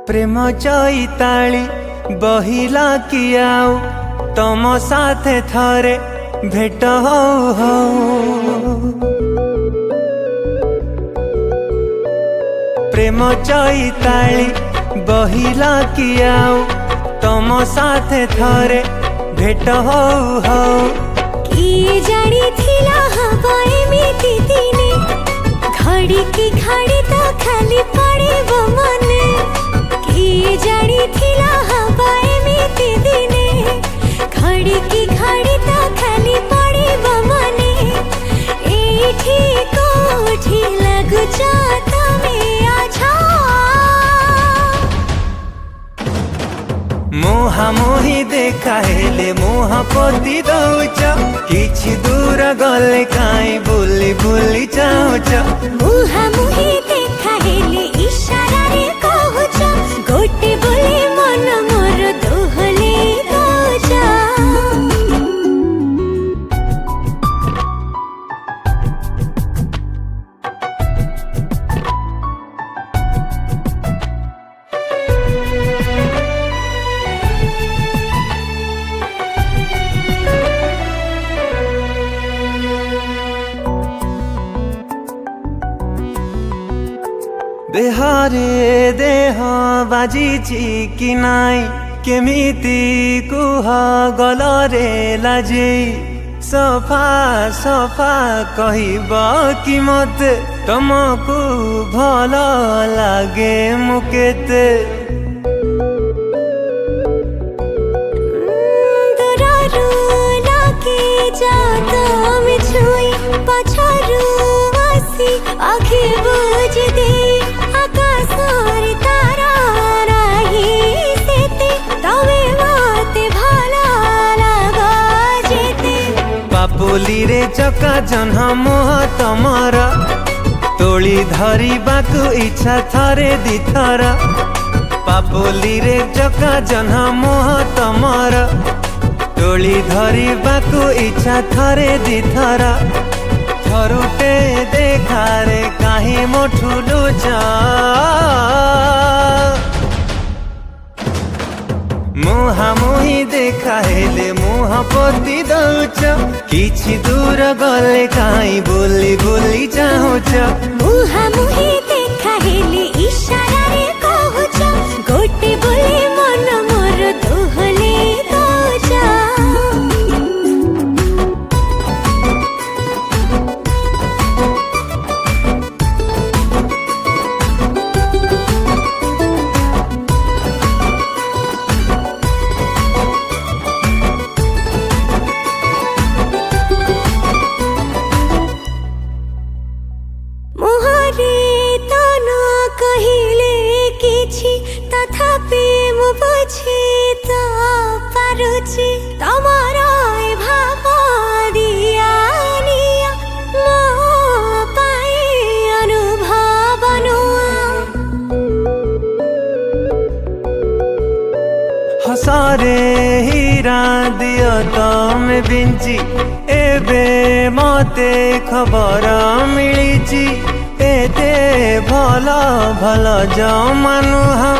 प्रेम चैताली बहिला कि आउ तम साथे थरे भेट हो प्रेम चैताली बहिला कि आउ तम साथे थरे भेट हो किए जानी थिला हवा एमिति दिने घड़ी की घड़ी तो खाली पड़े मने किए जानी थिला हवा एमिति दिने घड़ी की घड़ी तो खाली पड़े मने एठी कोठी लगुच तमे आछा मुहा मुही देखा हेले मुहा पोती दौच किछि दूर गले काई बुली बुली जाउच मुहा मुही देखा हेले इशारा रे कहूच गोटे बोले मन मोर दोहले दौच देहरे देह बाजिछि कि नाई केमिति कुह गलरे लाजे सफा सफा कहब कि मते तमकु भल लागे मुकेते दूररू लागे जातम छुई पछरू आसी आखे बुझ दे आकाशर तारा राही सेते तवे मते भला लागा जेते पापुली रे चका जन्ह मोह तमर तोली धरिबाकु इच्छा थरे दिथर पापुली रे चका जन्ह मोह तमर तोली धरिबाकु इच्छा थरे दिथर थरुटे देखारे काहे मोठुलु जा मुहा मुही देखा हेले मुहा पोती दौच किछि दूर गले काई बुली बुली जाउच मुहा मुही देखा हेले इशारा रे कहूच गोटे बोले मन मोर दोहले दौच मोहरे तो न कहिले किछि तथापि मु बुझि त पारुछि तमर ए भाव दियानिया मो पाए अनुभव हसरे हीरा दियो तमे बिंची एबे मते खबर मिलिछि एते भल भल जमानुहा।